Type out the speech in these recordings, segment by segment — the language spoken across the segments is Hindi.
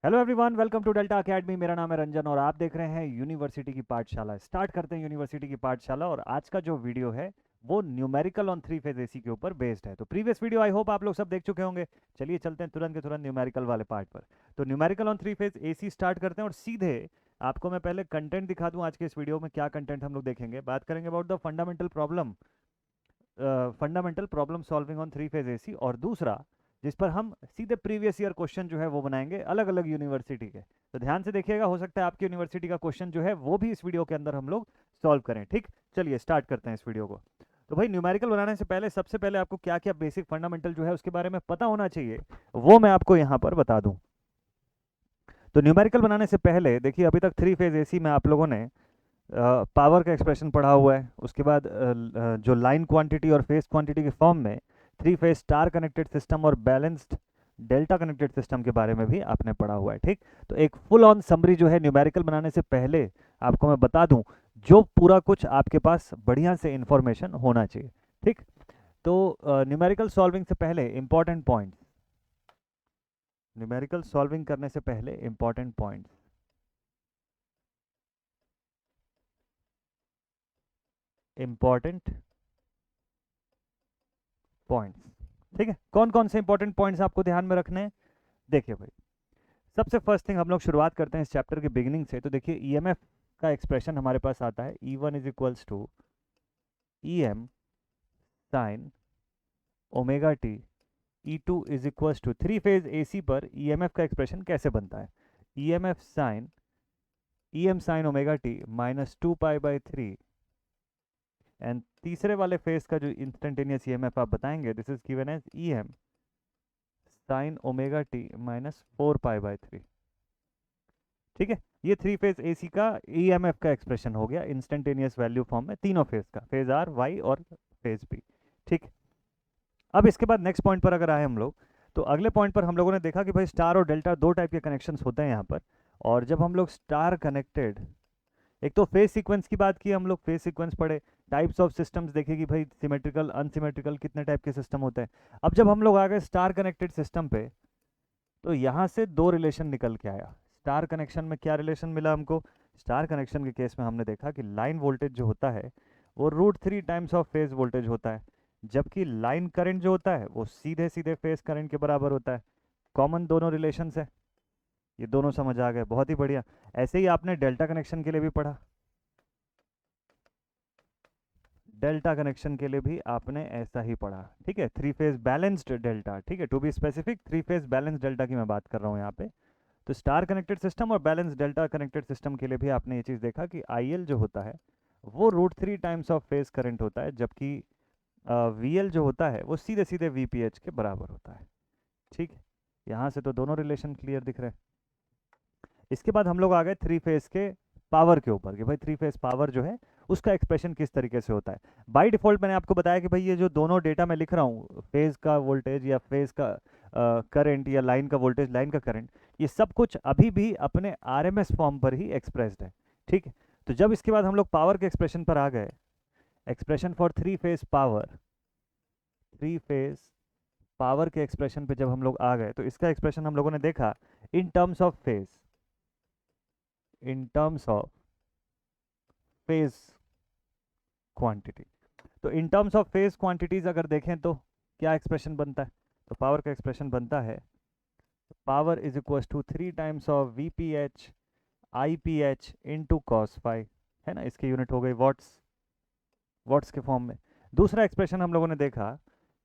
Hello everyone, welcome to Delta Academy. मेरा नाम है रंजन और आप देख रहे हैं यूनिवर्सिटी की पाठशाला। स्टार्ट करते हैं यूनिवर्सिटी की पाठशाला। और आज का जो वीडियो है वो numerical on three phase AC के ऊपर बेस्ड है। तो प्रीवियस वीडियो आई होप आप लोग सब देख चुके होंगे। चलिए चलते हैं तुरंत के तुरंत न्यूमेरिकल वाले पार्ट पर। तो numerical on three phase AC start करते हैं और सीधे आपको मैं पहले कंटेंट दिखा दूं। आज के इस वीडियो में क्या कंटेंट हम लोग देखेंगे, बात करेंगे about the fundamental problem solving on three phase AC, और दूसरा जिस पर हम सीधे प्रीवियस ईयर क्वेश्चन जो है वो बनाएंगे अलग अलग यूनिवर्सिटी के। तो ध्यान से देखिएगा, हो सकता है आपकी यूनिवर्सिटी का क्वेश्चन जो है वो भी इस वीडियो के अंदर हम लोग सॉल्व करें। ठीक, चलिए स्टार्ट करते हैं इस वीडियो को। तो भाई न्यूमेरिकल बनाने से पहले सबसे पहले आपको क्या क्या बेसिक फंडामेंटल जो है उसके बारे में पता होना चाहिए, वो मैं आपको यहाँ पर बता दूं। तो न्यूमेरिकल बनाने से पहले देखिए, अभी तक थ्री फेज एसी में आप लोगों ने पावर का एक्सप्रेशन पढ़ा हुआ है। उसके बाद जो लाइन क्वांटिटी और फेस क्वांटिटी के फॉर्म में three phase star connected system और बैलेंस्ड डेल्टा कनेक्टेड सिस्टम के बारे में भी आपने पढ़ा हुआ है। ठीक, तो एक फुल ऑन समरी जो है न्यूमेरिकल बनाने से पहले आपको मैं बता दूं, जो पूरा कुछ आपके पास बढ़िया से इंफॉर्मेशन होना चाहिए। ठीक, तो न्यूमेरिकल सॉल्विंग से पहले इंपॉर्टेंट पॉइंट्स, न्यूमेरिकल सॉल्विंग करने से पहले इंपॉर्टेंट पॉइंट्स, इंपॉर्टेंट पॉइंट्स। ठीक है, कौन कौन से इंपॉर्टेंट पॉइंट्स आपको ध्यान में रखने हैं। देखिए भाई, सबसे फर्स्ट थिंग हम लोग शुरुआत करते हैं इस चैप्टर के बिगिनिंग से। तो देखिए ईएमएफ का एक्सप्रेशन हमारे पास आता है, E one is equals to E M sine omega T. E two is equals to, three phase AC पर ईएमएफ का एक्सप्रेशन कैसे बनता है, EMF sine E M sine omega T minus two pi by three. And तीसरे वाले फेज का जो इंस्टेंटेनियस ईएमएफ आप बताएंगे, this is given as E M sine omega T minus four pi by three. ठीक है, ये थ्री फेज एसी का ईएमएफ का एक्सप्रेशन हो गया इंस्टेंटेनियस वैल्यू फॉर्म में, तीनों फेज का, फेज आर, वाई और फेज बी। ठीक, अब इसके बाद नेक्स्ट पॉइंट पर अगर आए हम लोग, तो अगले पॉइंट पर हम लोगों ने देखा कि भाई स्टार और डेल्टा दो टाइप के कनेक्शंस होते हैं यहाँ पर। और जब हम लोग स्टार कनेक्टेड, एक तो फेज सीक्वेंस की बात की, हम लोग फेज सीक्वेंस पढ़े, टाइप्स ऑफ सिस्टम्स देखे कि भाई सिमेट्रिकल अनसिमेट्रिकल कितने टाइप के सिस्टम होते हैं। अब जब हम लोग आ गए स्टार कनेक्टेड सिस्टम पे, तो यहाँ से दो रिलेशन निकल के आया। स्टार कनेक्शन में क्या रिलेशन मिला हमको, स्टार कनेक्शन के केस में हमने देखा कि लाइन वोल्टेज जो होता है वो root three times of phase voltage होता है, जबकि लाइन करंट जो होता है वो सीधे सीधे फेज करंट के बराबर होता है। कॉमन दोनों रिलेशंस है, ये दोनों समझ आ गए, बहुत ही बढ़िया। ऐसे ही आपने डेल्टा कनेक्शन के लिए भी पढ़ा, डेल्टा कनेक्शन के लिए भी आपने ऐसा ही पढ़ा। ठीक है, थ्री फेज बैलेंस्ड डेल्टा, ठीक है, to be specific three phase balanced delta की मैं बात कर रहा हूँ यहाँ पे। तो स्टार कनेक्टेड सिस्टम और बैलेंस डेल्टा कनेक्टेड सिस्टम के लिए भी आपने ये चीज़ देखा कि आई एल जो होता है वो root three times of phase current होता है, जबकि वी एल जो होता है वो सीधे सीधे वी पी एच के बराबर होता है। ठीक है, यहाँ से तो दोनों रिलेशन क्लियर दिख रहे हैं। इसके बाद हम लोग आ गए थ्री फेज के पावर के ऊपर कि भाई थ्री फेज पावर जो है उसका एक्सप्रेशन किस तरीके से होता है। बाय डिफॉल्ट मैंने आपको बताया कि भाई ये जो दोनों डेटा मैं लिख रहा हूँ, फेज का वोल्टेज या फेज का करंट या लाइन का वोल्टेज लाइन का करंट, ये सब कुछ अभी भी अपने आरएमएस फॉर्म पर ही एक्सप्रेस्ड है। ठीक है, तो जब इसके बाद हम लोग पावर के एक्सप्रेशन पर आ गए, expression for three phase power, three phase power के एक्सप्रेशन पे जब हम लोग आ गए, तो इसका एक्सप्रेशन हम लोगों ने देखा in terms of phase, in terms of phase quantity. तो in terms of phase quantities अगर देखें तो क्या एक्सप्रेशन बनता है, तो पावर का एक्सप्रेशन बनता है power is equal to three times of V P H I P H into cos phi, है ना, इसकी यूनिट हो गई वॉट्स, वॉट्स के फॉर्म में। दूसरा एक्सप्रेशन हम लोगों ने देखा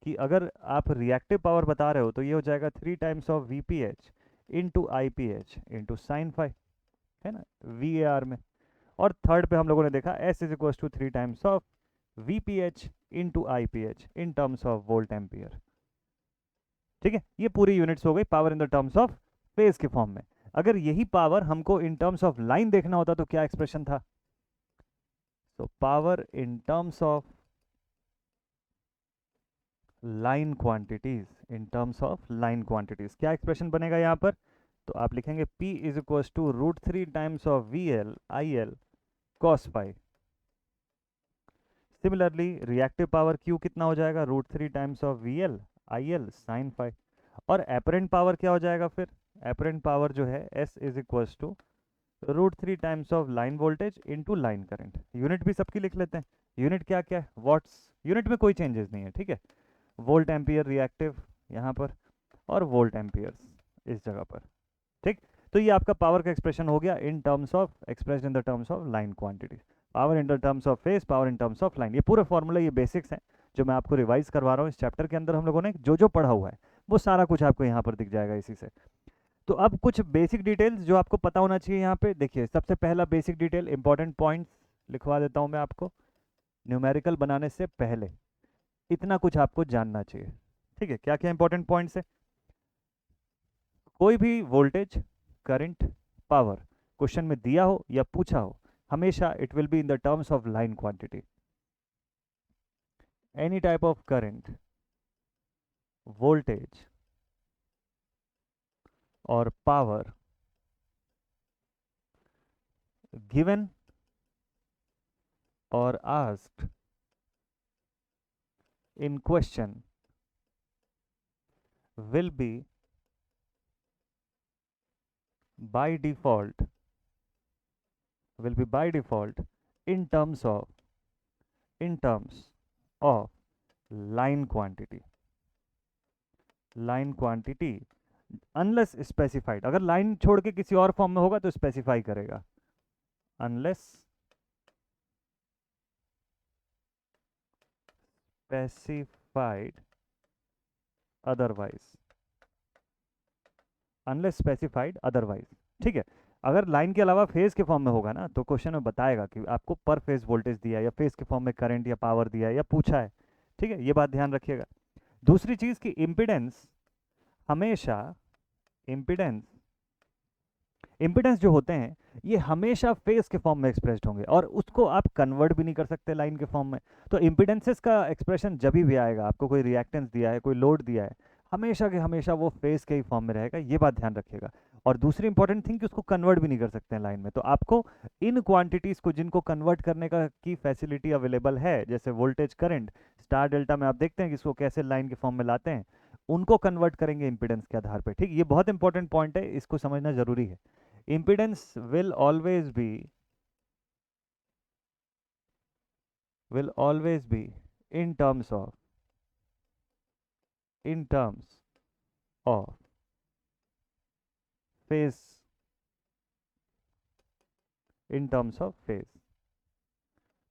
कि अगर आप रिएक्टिव पावर बता रहे हो तो ये हो जाएगा three times of V P H into I P H into sine phi, है ना, वी ए आर में। और थर्ड पे हम लोगों ने देखा S is equal to three times of V P H into I P H in terms of volt ampere. ठीक है, ये पूरी यूनिट्स हो गई power in the terms of phase के फॉर्म में। अगर यही पावर हमको इन टर्म्स ऑफ लाइन देखना होता तो क्या एक्सप्रेशन था, तो power in terms of line quantities, in terms of line quantities क्या एक्सप्रेशन बनेगा यहाँ पर, तो आप लिखेंगे P is equal to root three times of V L I L cos phi. Similarly reactive power Q कितना हो जाएगा, root three times of V L I L sine phi. और एपरेंट पावर क्या हो जाएगा फिर, एपरेंट पावर जो है S is equals to √3 times of line voltage into line current. Unit भी सबकी लिख लेते हैं। यूनिट क्या क्या है, वॉट्स। यूनिट में कोई चेंजेस नहीं है, ठीक है। वोल्ट एम्पियर रिएक्टिव यहाँ पर, और वोल्ट एम्पियर्स इस जगह पर, ठीक। तो ये आपका पावर का एक्सप्रेशन हो गया इन terms of, expressed in the terms of line quantity. Power in the terms of face, power in terms of line. ये पूरा फॉर्मूला, ये बेसिक्स हैं जो मैं आपको रिवाइज करवा रहा हूँ। इस चैप्टर के अंदर हम लोगों ने जो जो पढ़ा हुआ है वो सारा कुछ आपको यहाँ पर दिख जाएगा इसी से। तो अब कुछ बेसिक डिटेल्स जो आपको पता होना चाहिए यहाँ पे देखिए। सबसे पहला बेसिक डिटेल, इंपॉर्टेंट पॉइंट्स लिखवा देता हूँ मैं आपको। न्यूमेरिकल बनाने से पहले इतना कुछ आपको जानना चाहिए, ठीक है। क्या क्या इंपॉर्टेंट पॉइंट्स है, कोई भी वोल्टेज, करंट, पावर क्वेश्चन में दिया हो या पूछा हो, हमेशा it will be in the terms of line quantity. Any type of current, voltage और पावर गिवन और asked in question will be by default in terms of line quantity unless specified। अगर लाइन छोड़ के किसी और फॉर्म में होगा तो स्पेसिफाई करेगा, unless specified otherwise, ठीक है। अगर लाइन के अलावा फेज के फॉर्म में होगा ना तो क्वेश्चन में बताएगा कि आपको पर फेज वोल्टेज दिया है या फेज के फॉर्म में करंट या पावर दिया है या पूछा है, ठीक है। ये बात ध्यान रखिएगा। दूसरी चीज कि इम्पिडेंस हमेशा, इम्पिडेंस जो होते हैं ये हमेशा फेज के फॉर्म में एक्सप्रेस्ड होंगे और उसको आप कन्वर्ट भी नहीं कर सकते लाइन के फॉर्म में। तो इम्पिडेंसेस का एक्सप्रेशन जब भी आएगा, आपको कोई रिएक्टेंस दिया है, कोई लोड दिया है, हमेशा के हमेशा वो फेज के ही फॉर्म में रहेगा, ये बात ध्यान रखिएगा। और दूसरी इंपॉर्टेंट थिंग कि उसको कन्वर्ट भी नहीं कर सकते हैं लाइन में। तो आपको इन क्वांटिटीज को जिनको कन्वर्ट करने का की फैसिलिटी अवेलेबल है, जैसे वोल्टेज, करंट, स्टार डेल्टा में आप देखते हैं कि इसको कैसे लाइन के फॉर्म में लाते हैं, उनको कन्वर्ट करेंगे इंपिडेंस के आधार पर, ठीक। ये बहुत इंपॉर्टेंट पॉइंट है, इसको समझना जरूरी है। impedance will always be in terms of phase,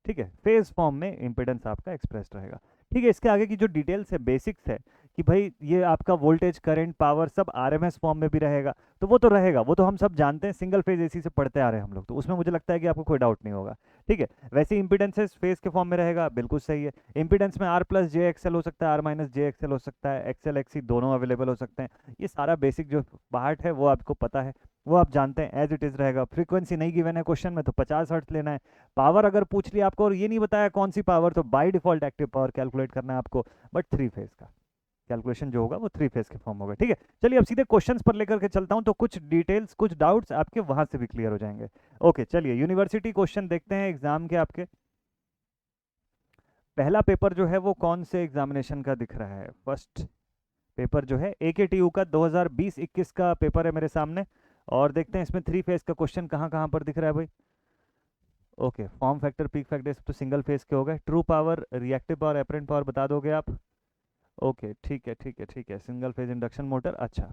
ठीक है। फेज फॉर्म में इंपेडेंस आपका एक्सप्रेस रहेगा, ठीक है। इसके आगे की जो डिटेल्स है, बेसिक्स है कि भाई ये आपका वोल्टेज, करंट, पावर सब आरएमएस फॉर्म में भी रहेगा, तो वो तो रहेगा, वो तो हम सब जानते हैं, सिंगल फेज एसी से पढ़ते आ रहे हैं हम लोग, तो उसमें मुझे लगता है कि आपको कोई डाउट नहीं होगा, ठीक है। वैसे इंपिडेंसेस फेज के फॉर्म में रहेगा, बिल्कुल सही है। इंपिडेंस में आर प्लस जे एक्सएल हो सकता है, आर माइनस जे एक्सएल हो सकता है, एक्सएल एक्सी दोनों अवेलेबल हो सकते हैं। ये सारा बेसिक जो पार्ट है वो आपको पता है, वो आप जानते हैं, एज इट इज रहेगा। फ्रीक्वेंसी नहीं गिवन है क्वेश्चन में तो 50 हर्ट्ज लेना है। पावर अगर पूछ लिया आपको और ये नहीं बताया कौन सी पावर, तो bye default active power calculate करना है आपको, बट 3 फेज का कैलकुलेशन जो होगा वो 3 फेज के फॉर्म होगा, ठीक है। चलिए अब सीधे क्वेश्चंस पर लेकर के चलता हूं, तो कुछ डिटेल्स, कुछ डाउट्स आपके वहां से भी क्लियर हो जाएंगे। ओके चलिए यूनिवर्सिटी क्वेश्चन देखते हैं एग्जाम के आपके। पहला पेपर जो है वो कौन से एग्जामिनेशन का दिख रहा है, फर्स्ट पेपर जो है AKTU का 2020-21 का पेपर है मेरे सामने, और देखते हैं इसमें 3 फेज का क्वेश्चन कहाँ कहाँ पर दिख रहा है भाई। Okay, form factor, peak factor सब तो सिंगल फेज के हो गए। True power, reactive power, apparent power बता दोगे आप। ओके ठीक है, सिंगल फेज इंडक्शन मोटर, अच्छा।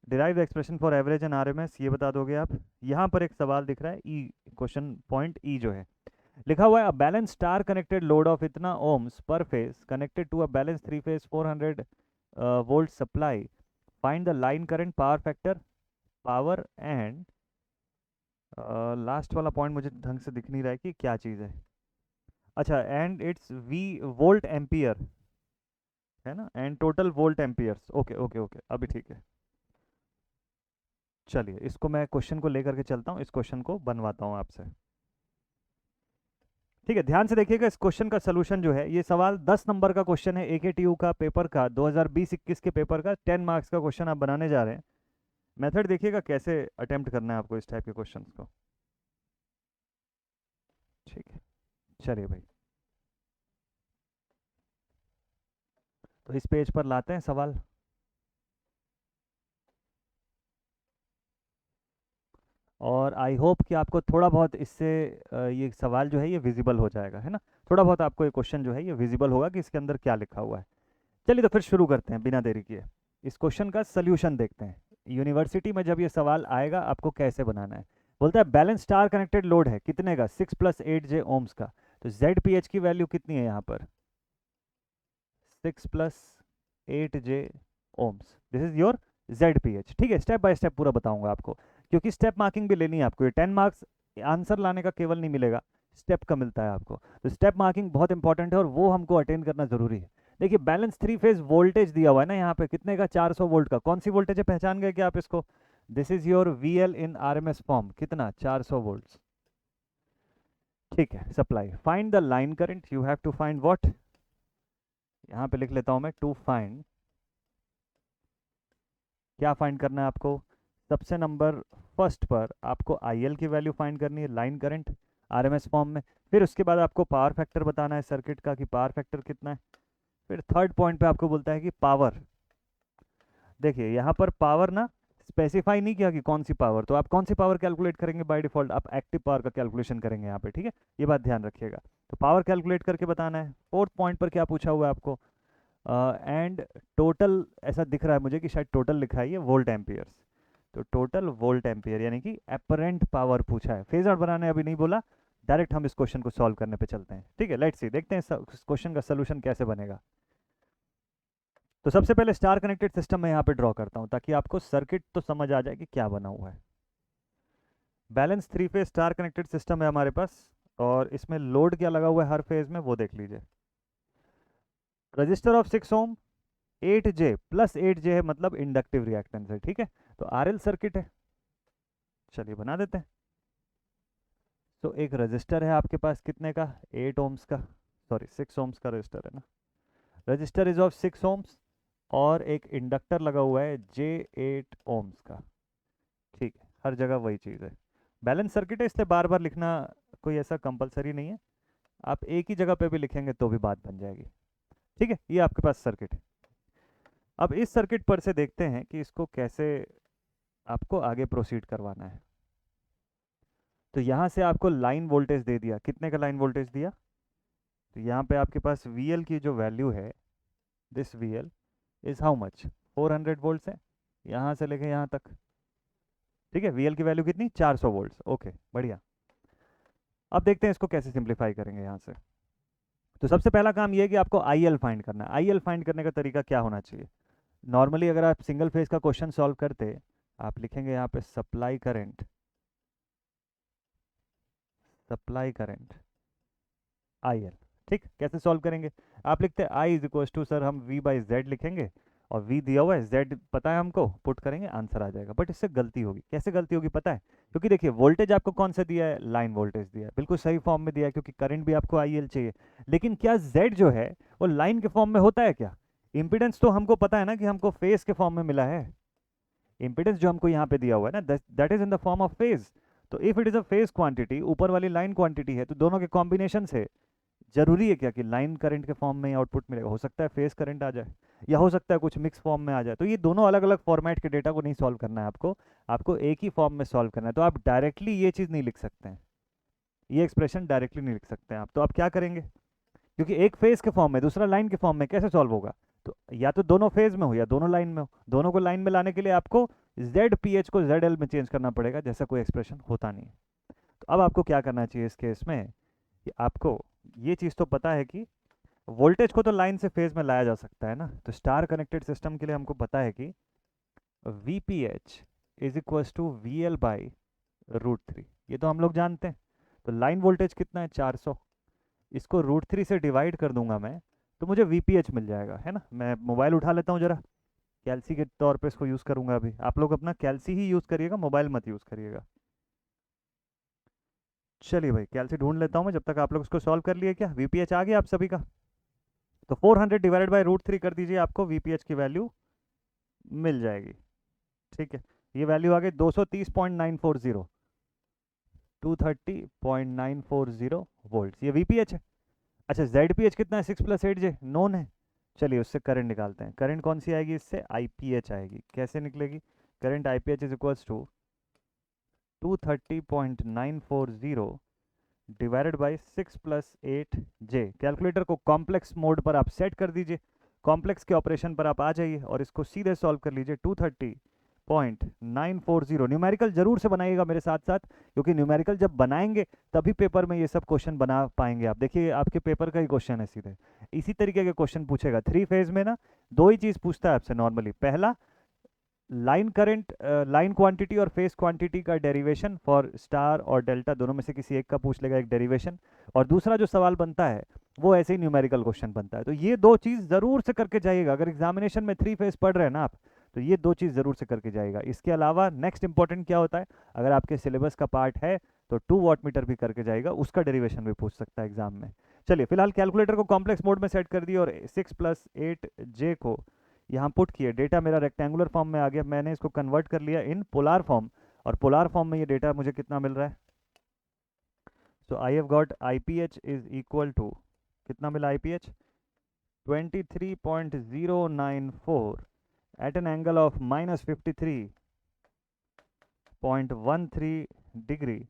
Derive expression for average and RMS ये बता दोगे आप। यहाँ पर एक सवाल दिख रहा है ई, क्वेश्चन पॉइंट ई जो है लिखा हुआ है, a balance star connected load of इतना ओम्स पर phase connected to a balance 3 phase 400 volt supply, find the line current, power factor, power and, last वाला पॉइंट मुझे ढंग से दिख नहीं रहा है कि क्या चीज़ है। अच्छा, and it's V volt ampere है ना, and total volt amperes. Okay okay okay, अभी ठीक है। चलिए इसको मैं क्वेश्चन को लेकर के चलता हूँ, इस क्वेश्चन को बनवाता हूँ आपसे, ठीक है। ध्यान से देखिएगा, इस क्वेश्चन का सलूशन जो है, ये सवाल 10 नंबर का क्वेश्चन है AKTU का पेपर का, 2020-21 के पेपर का 10 मार्क्स का क्वेश्चन आप बनाने जा रहे हैं। मेथड देखिएगा कैसे अटेम्प्ट करना है आपको इस टाइप के क्वेश्चन को, ठीक है। चलिए भाई, तो इस पेज पर लाते हैं सवाल। और आई होप कि आपको थोड़ा बहुत इससे ये सवाल जो है ये विजिबल हो जाएगा, है ना। थोड़ा बहुत आपको ये क्वेश्चन जो है ये विजिबल होगा कि इसके अंदर क्या लिखा हुआ है। चलिए तो फिर शुरू करते हैं बिना देरी किए। इस क्वेश्चन का सल्यूशन देखते हैं। यूनिवर्सिटी में जब ये सवाल आएगा आपको कैसे बनाना है। बोलता है बैलेंस स्टार कनेक्टेड लोड है कितने का, 6 + 8 j ओम्स का। तो जेड पी एच की वैल्यू कितनी है यहाँ पर, 6 + 8 j ohms. This is your Z P H. ठीक है, स्टेप बाय स्टेप पूरा बताऊंगा आपको, क्योंकि स्टेप मार्किंग भी लेनी है आपको। ये 10 मार्क्स आंसर लाने का केवल नहीं मिलेगा, स्टेप का मिलता है आपको। तो स्टेप मार्किंग बहुत इंपॉर्टेंट है और वो हमको अटेंड करना जरूरी है। देखिए बैलेंस 3 फेज वोल्टेज दिया हुआ है ना यहाँ पे, कितने का, 400 वोल्ट का। कौन सी वोल्टेज है, पहचान गए क्या आप इसको। This is your V L in R M S form, कितना, 400 वोल्ट। ठीक है, supply. Find the line current, you have to find what, यहाँ पे लिख लेता हूँ मैं, टू फाइंड। क्या फाइंड करना है आपको, सबसे नंबर फर्स्ट पर आपको आई एल की वैल्यू फाइंड करनी है, line current R M S form में। फिर उसके बाद आपको पावर फैक्टर बताना है सर्किट का कि पावर फैक्टर कितना है। फिर थर्ड पॉइंट पे आपको बोलता है कि पावर। देखिए यहाँ पर पावर ना स्पेसिफाई नहीं किया कि कौन सी पावर, तो आप कौन सी पावर कैलकुलेट करेंगे, बाय डिफॉल्ट आप एक्टिव पावर का कैलकुलेशन करेंगे यहाँ पे। ठीक है, ये बात ध्यान रखिएगा। तो पावर कैलकुलेट करके बताना है। फोर्थ पॉइंट पर क्या पूछा हुआ है आपको, एंड टोटल, ऐसा दिख रहा है मुझे कि शायद टोटल लिखा है ये वोल्ट एम्पियर्स। तो टोटल वोल्ट एम्पियर यानी कि एपरेंट पावर पूछा है। फेज आउट बनाने अभी नहीं बोला, डायरेक्ट हम इस क्वेश्चन को सॉल्व करने पे चलते हैं। ठीक है, लेट्स सी, देखते हैं इस क्वेश्चन का सोल्यूशन कैसे बनेगा। तो सबसे पहले स्टार कनेक्टेड सिस्टम मैं यहाँ पे ड्रॉ करता हूँ ताकि आपको सर्किट तो समझ आ जाए कि क्या बना हुआ है। Balance 3 phase star connected system है हमारे पास, और इसमें लोड क्या लगा हुआ है हर फेज में वो देख लीजिए। Register of 6 ohm, 8 j + 8 j है, मतलब इंडक्टिव रिएक्टेंस है। ठीक है, तो आरएल सर्किट है, चलिए बना देते हैं। तो एक रजिस्टर है आपके पास कितने का, 8 ओम्स का, सॉरी 6 ओम्स का रजिस्टर है ना। रजिस्टर इज ऑफ 6 ओम्स, और एक इंडक्टर लगा हुआ है J8 ओम्स का। ठीक है, हर जगह वही चीज़ है। बैलेंस सर्किट है, इसलिए बार बार लिखना कोई ऐसा कंपलसरी नहीं है, आप एक ही जगह पे भी लिखेंगे तो भी बात बन जाएगी। ठीक है, ये आपके पास सर्किट है। अब इस सर्किट पर से देखते हैं कि इसको कैसे आपको आगे प्रोसीड करवाना है। तो यहाँ से आपको लाइन वोल्टेज दे दिया, कितने का लाइन वोल्टेज दिया, तो यहाँ पे आपके पास VL की जो वैल्यू है, this VL is how much, 400 volts है यहाँ से लेके यहाँ तक। ठीक है, VL की वैल्यू कितनी, 400 वोल्ट्स। ओके, बढ़िया। अब देखते हैं इसको कैसे सिंप्लीफाई करेंगे यहाँ से। तो सबसे पहला काम ये है कि आपको IL फाइंड करना है। IL फाइंड करने का तरीका क्या होना चाहिए, नॉर्मली अगर आप सिंगल फेज का क्वेश्चन सॉल्व करते, आप लिखेंगे यहाँ पे supply current, supply current IL। ठीक, कैसे सॉल्व करेंगे, आप लिखते हैं I is equal to, sir हम V/Z लिखेंगे, और V दिया हुआ है, Z पता है हमको, पुट करेंगे आंसर आ जाएगा। बट इससे गलती होगी, कैसे गलती होगी पता है, क्योंकि देखिए वोल्टेज आपको कौन सा दिया है, लाइन वोल्टेज दिया है, बिल्कुल सही फॉर्म में दिया है, क्योंकि करंट भी आपको IL चाहिए। लेकिन क्या Z जो है वो लाइन के फॉर्म में होता है क्या, इम्पिडेंस तो हमको पता है ना कि हमको फेज के फॉर्म में मिला है। इम्पिडेंस जो हमको यहाँ पे दिया हुआ है ना, that is in the form of phase. तो if it is a phase quantity, ऊपर वाली लाइन क्वांटिटी है, तो दोनों के कॉम्बिनेशन से जरूरी है क्या कि लाइन करंट के फॉर्म में आउटपुट मिलेगा। हो सकता है फेस करंट आ जाए, या हो सकता है कुछ मिक्स फॉर्म में आ जाए। तो ये दोनों अलग अलग फॉर्मेट के डेटा को नहीं सॉल्व करना है आपको, आपको एक ही फॉर्म में सॉल्व करना है। तो आप डायरेक्टली ये चीज़ नहीं लिख सकते हैं, ये एक्सप्रेशन डायरेक्टली नहीं लिख सकते हैं आप। तो आप क्या करेंगे, क्योंकि एक फेज के फॉर्म में दूसरा लाइन के फॉर्म में कैसे सॉल्व होगा, तो या तो दोनों फेज में हो या दोनों लाइन में हो। दोनों को लाइन में लाने के लिए आपको ZPH को ZL में चेंज करना पड़ेगा, जैसा कोई एक्सप्रेशन होता नहीं है। तो अब आपको क्या करना चाहिए इस केस में, कि आपको ये चीज़ तो पता है कि वोल्टेज को तो लाइन से फेज में लाया जा सकता है ना। तो स्टार कनेक्टेड सिस्टम के लिए हमको पता है कि VPH is equal to VL/√3, ये तो हम लोग जानते हैं। तो लाइन वोल्टेज कितना है, 400, इसको √3 से डिवाइड कर दूंगा मैं, तो मुझे VPH मिल जाएगा, है ना। मैं मोबाइल उठा लेता हूँ जरा, कैल्सी के तौर पे इसको यूज़ करूंगा। अभी आप लोग अपना कैल्सी ही यूज़ करिएगा, मोबाइल मत यूज़ करिएगा। चलिए भाई, कैल्सी ढूंढ लेता हूँ मैं, जब तक आप लोग उसको सॉल्व कर लिए। क्या VPH आ गया आप सभी का, तो 400 डिवाइडेड बाई √3 कर दीजिए, आपको VPH की वैल्यू मिल जाएगी। ठीक है, ये वैल्यू आ गई 230.940, 230.940 वोल्ट, ये VPH है। अच्छा, ZPH कितना है, 6 + 8 j नोन है। चलिए उससे करंट निकालते हैं। करंट कौन सी आएगी, इससे IPH आएगी। कैसे निकलेगी, current IPH is equals to 230.940 divided by 6 + 8j। Calculator को कॉम्प्लेक्स मोड पर आप सेट कर दीजिए, कॉम्प्लेक्स के ऑपरेशन पर आप आ जाइए और इसको सीधे सॉल्व कर लीजिए। 230.940 न्यूमेरिकल जरूर से बनाइएगा मेरे साथ साथ, क्योंकि न्यूमेरिकल जब बनाएंगे तभी पेपर में ये सब क्वेश्चन बना पाएंगे आप। देखिए आपके पेपर का ही क्वेश्चन है, सीधे इसी तरीके के क्वेश्चन पूछेगा। 3 फेज में ना 2 ही चीज़ पूछता है आपसे नॉर्मली। पहला, लाइन करंट, लाइन क्वांटिटी और फेस क्वांटिटी का डेरिवेशन फॉर स्टार और डेल्टा, दोनों में से किसी एक का पूछ लेगा, एक डेरिवेशन। और दूसरा जो सवाल बनता है वो ऐसे ही न्यूमेरिकल क्वेश्चन बनता है। तो ये 2 चीज़ ज़रूर से करके जाइएगा। अगर एग्जामिनेशन में 3 फेज पढ़ रहे हैं ना आप, तो ये 2 चीज़ ज़रूर से करके जाइएगा। इसके अलावा नेक्स्ट इंपॉर्टेंट क्या होता है, अगर आपके सिलेबस का पार्ट है तो 2 वाट मीटर भी करके जाएगा, उसका डेरिवेशन भी पूछ सकता है एग्जाम में। चलिए फिलहाल कैलकुलेटर को कॉम्प्लेक्स मोड में सेट कर दिए और 6 + 8j को यहाँ पुट किए। डेटा मेरा रेक्टेंगुलर फॉर्म में आ गया, मैंने इसको कन्वर्ट कर लिया इन पोलार फॉर्म, और पोलार फॉर्म में ये डेटा मुझे कितना मिल रहा है। So I have got IPH is equal to, कितना मिला IPH, 23.094 at an angle of -53.13 degree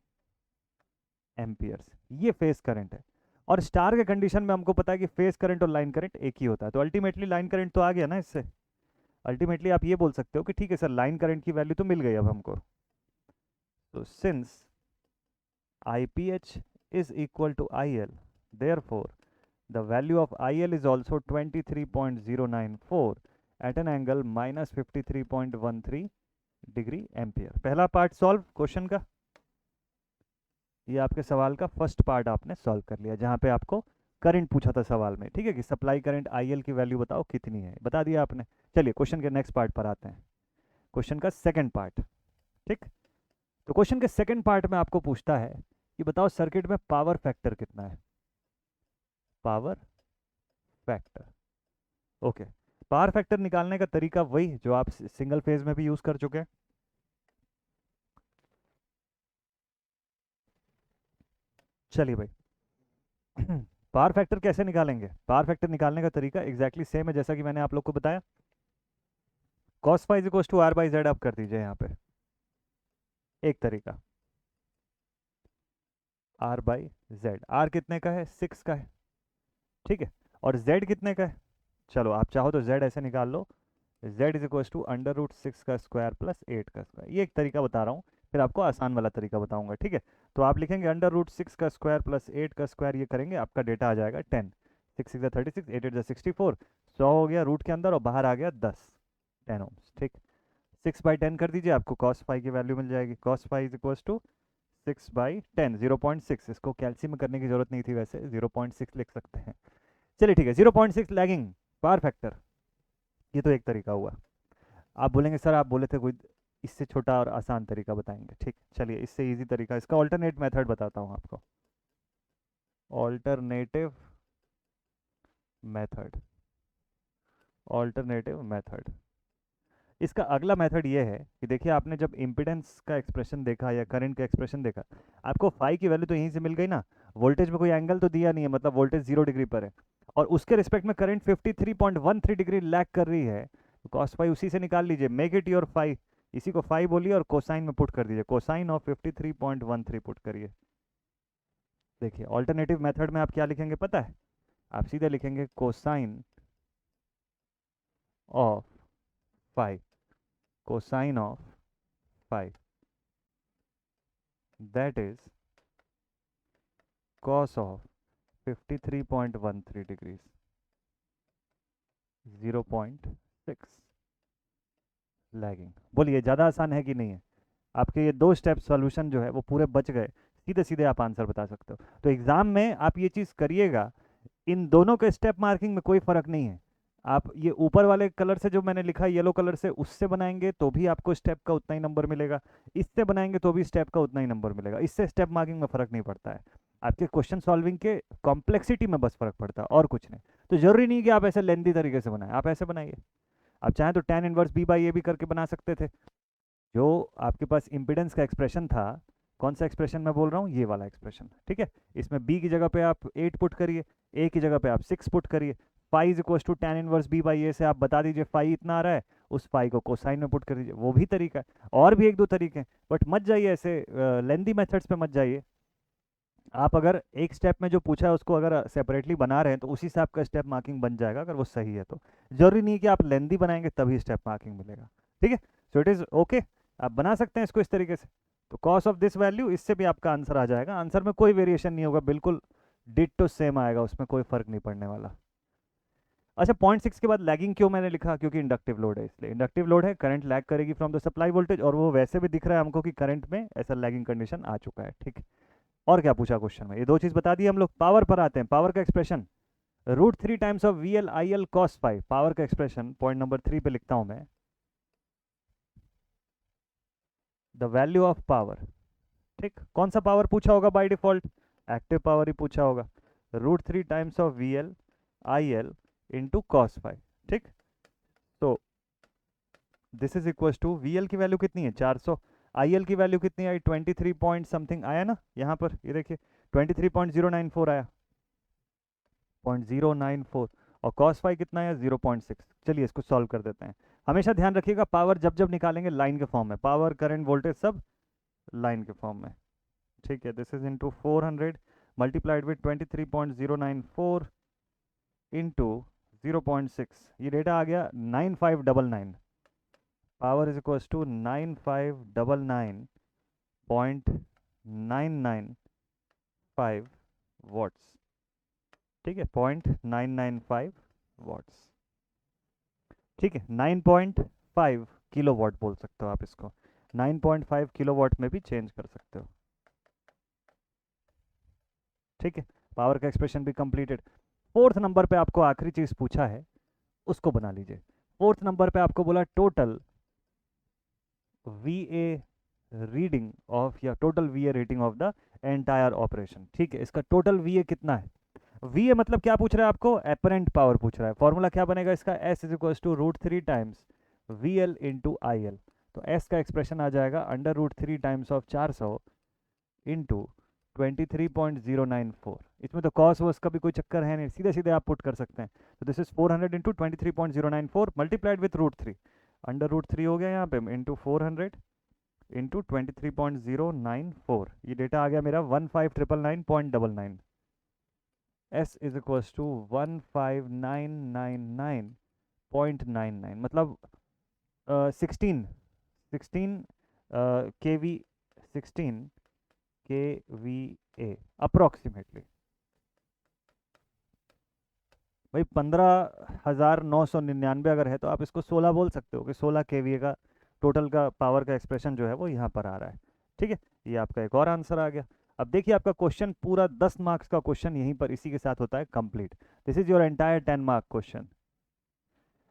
amperes. ये फेस करंट है। और स्टार के कंडीशन में हमको पता है कि फेस करंट और लाइन करंट एक ही होता है, तो अल्टीमेटली लाइन करंट तो आ गया ना इससे। अल्टीमेटली आप ये बोल सकते हो कि ठीक है सर, लाइन करंट की वैल्यू तो मिल गई अब हमको। तो since IPH is equal to IL, therefore the value of IL is also 23.094 at an angle -53.13 degree ampere. पहला पार्ट सॉल्व क्वेश्चन का, ये आपके सवाल का फर्स्ट पार्ट आपने सॉल्व कर लिया, जहां पे आपको करंट पूछा था सवाल में, ठीक है, कि सप्लाई करंट IL की वैल्यू बताओ कितनी है, बता दिया आपने। चलिए क्वेश्चन के नेक्स्ट पार्ट पर आते हैं, क्वेश्चन का सेकंड पार्ट। ठीक, तो क्वेश्चन के सेकंड पार्ट में आपको पूछता है कि बताओ सर्किट में पावर फैक्टर कितना है। Power factor, okay. Power factor निकालने का तरीका वही जो आप सिंगल फेज में भी यूज कर चुके हैं। चलिए भाई, पावर फैक्टर कैसे निकालेंगे। पावर फैक्टर निकालने का तरीका एग्जैक्टली सेम है जैसा कि मैंने आप लोग को बताया। cos phi = R/Z आप कर दीजिए यहाँ पे, एक तरीका R/Z। R कितने का है, 6 का है, ठीक है। और Z कितने का है, चलो आप चाहो तो Z ऐसे निकाल लो, Z = √6 का स्क्वायर + 8 का स्क्वायर। ये एक तरीका बता रहा हूँ, फिर आपको आसान वाला तरीका बताऊंगा, ठीक है। तो आप लिखेंगे √6 का स्क्वायर + 8 का स्क्वायर, ये करेंगे आपका डेटा आ जाएगा 10। 6 6 36, 8 8 64, 100 हो गया रूट के अंदर और बाहर आ गया 10, 10 ओम्स, ठीक। 6/10 कर दीजिए, आपको cos phi की वैल्यू मिल जाएगी। cos phi = 6/10, 0.6। इसको कैल्सी में करने की जरूरत नहीं थी, वैसे 0.6 लिख सकते हैं। चलिए ठीक है, 0.6 लैगिंग पावर फैक्टर, ये तो एक तरीका हुआ। आप बोलेंगे सर आप बोले थे कोई इससे छोटा और आसान तरीका बताएंगे, ठीक। चलिए इससे इजी तरीका, इसका ऑल्टरनेट मेथड बताता हूँ आपको। ऑल्टरनेटिव मेथड, ऑल्टरनेटिव मेथड, इसका अगला मेथड ये है कि देखिए आपने जब इम्पिडेंस का एक्सप्रेशन देखा या करंट का एक्सप्रेशन देखा, आपको फाई की वैल्यू तो यहीं से मिल गई ना। वोल्टेज में कोई एंगल तो दिया नहीं है, मतलब वोल्टेज 0 डिग्री पर है, और उसके रिस्पेक्ट में करंट 53.13 डिग्री लैग कर रही है, तो कॉस फाई उसी से निकाल लीजिए। मेक इट योर फाई, इसी को फाई बोलिए और कोसाइन में पुट कर दीजिए। कोसाइन ऑफ 53.13 पुट करिए। देखिए ऑल्टरनेटिव मेथड में आप क्या लिखेंगे पता है, आप सीधे लिखेंगे cosine of phi, cosine of phi, that is cos of 53.13 degrees, 0.6 lagging. बोलिए ज़्यादा आसान है कि नहीं है। आपके ये 2 स्टेप सॉल्यूशन जो है वो पूरे बच गए, सीधे सीधे आप आंसर बता सकते हो। तो एग्जाम में आप ये चीज़ करिएगा, इन दोनों के स्टेप मार्किंग में कोई फर्क नहीं है। आप ये ऊपर वाले कलर से जो मैंने लिखा है येलो कलर से, उससे बनाएंगे तो भी आपको स्टेप का उतना ही नंबर मिलेगा, इससे बनाएंगे तो भी स्टेप का उतना ही नंबर मिलेगा। इससे स्टेप मार्किंग में फ़र्क नहीं पड़ता है, आपके क्वेश्चन सॉल्विंग के कॉम्प्लेक्सिटी में बस फ़र्क पड़ता है और कुछ नहीं। तो ज़रूरी नहीं कि आप ऐसे लेंदी तरीके से बनाएं, आप ऐसे बनाइए। आप चाहें तो tan इनवर्स B/A भी करके बना सकते थे। जो आपके पास इम्पिडेंस का एक्सप्रेशन था, कौन सा एक्सप्रेशन मैं बोल रहा हूँ, ये वाला एक्सप्रेशन, ठीक है। इसमें B की जगह पे आप 8 पुट करिए, A की जगह पे आप 6 पुट करिए, phi is equal to tan inverse B by A से आप बता दीजिए फाई इतना आ रहा है, उस फाई को कोसाइन में पुट कर दीजिए, वो भी तरीका है। और भी एक दो तरीके हैं, बट मत जाइए ऐसे लेंदी मेथड्स पे मत जाइए। आप अगर एक स्टेप में जो पूछा है उसको अगर सेपरेटली बना रहे हैं तो उसी से आपका स्टेप मार्किंग बन जाएगा, अगर वो सही है तो। जरूरी नहीं है कि आप लेंदी बनाएंगे तभी स्टेप मार्किंग मिलेगा, ठीक है। सो इट इज़ ओके, आप बना सकते हैं इसको इस तरीके से। तो कॉस ऑफ दिस वैल्यू, इससे भी आपका आंसर आ जाएगा। आंसर में कोई वेरिएशन नहीं होगा, बिल्कुल डिट्टो सेम आएगा, उसमें कोई फर्क नहीं पड़ने वाला। अच्छा, 0.6 के बाद लैगिंग क्यों मैंने लिखा, क्योंकि इंडक्टिव लोड है, इसलिए इंडक्टिव लोड है, करंट लैग करेगी फ्रॉम द सप्लाई वोल्टेज, और वो वैसे भी दिख रहा है हमको कि करंट में ऐसा लैगिंग कंडीशन आ चुका है, ठीक है। और क्या पूछा क्वेश्चन में, ये दो चीज बता दी हम लोग। पावर पर आते हैं, पावर का expression √3 times of VL IL cos phi, power का एक्सप्रेशन पॉइंट नंबर 3 पे लिखता हूं मैं। द वैल्यू ऑफ पावर, ठीक, कौन सा पावर पूछा होगा बाय डिफॉल्ट, एक्टिव पावर ही पूछा होगा। √3 times of VL IL into cos phi, ठीक। तो this is equal to, VL की वैल्यू कितनी है 400, IL की वैल्यू कितनी आई 23 पॉइंट समथिंग आया ना यहाँ पर, ये देखिए 23.094 आया, 0.094, और cos फाई कितना है 0.6। चलिए इसको सॉल्व कर देते हैं। हमेशा ध्यान रखिएगा पावर जब जब निकालेंगे लाइन के फॉर्म में, पावर करंट वोल्टेज सब लाइन के फॉर्म में, ठीक है। This is into 400 multiplied with 23.094 into 0.6, ये डेटा आ गया 9599। Power is equal to 9599.995 watts, ठीक है, 0.995 वॉट्स, ठीक है। 9.5 किलो वॉट बोल सकते हो आप इसको, 9.5 किलो वॉट में भी चेंज कर सकते हो, ठीक है। पावर का एक्सप्रेशन भी कंप्लीटेड। फोर्थ नंबर पे आपको आखिरी चीज पूछा है, उसको बना लीजिए। फोर्थ नंबर पे आपको बोला टोटल VA रीडिंग ऑफ, या total VA rating of the entire operation, ठीक है। इसका टोटल VA कितना है, VA मतलब क्या पूछ रहा है आपको, एपरेंट पावर पूछ रहा है। फॉर्मूला क्या बनेगा इसका, S is equal to √3 times VL into IL। तो S का एक्सप्रेशन आ जाएगा √3 टाइम्स ऑफ 400 इंटू 23.094। इसमें तो कॉस वॉस का भी कोई चक्कर है नहीं, सीधे सीधे आप पुट कर सकते हैं। तो this is 400 into 23.094 multiplied with √3, √3 हो गया यहाँ पे, इंटू 400 इंटू 23.094, ये डेटा आ गया मेरा 1599.99। S इज इक्वल टू 15999.99, मतलब 16 kV, 16 kVA अप्रोक्सीमेटली। भाई 15,999 अगर है तो आप इसको 16 बोल सकते हो कि 16 kVA का टोटल का पावर का एक्सप्रेशन जो है वो यहाँ पर आ रहा है, ठीक है। ये आपका एक और आंसर आ गया। अब देखिए आपका क्वेश्चन पूरा 10 मार्क्स का क्वेश्चन यहीं पर इसी के साथ होता है complete. This is your entire 10 mark question.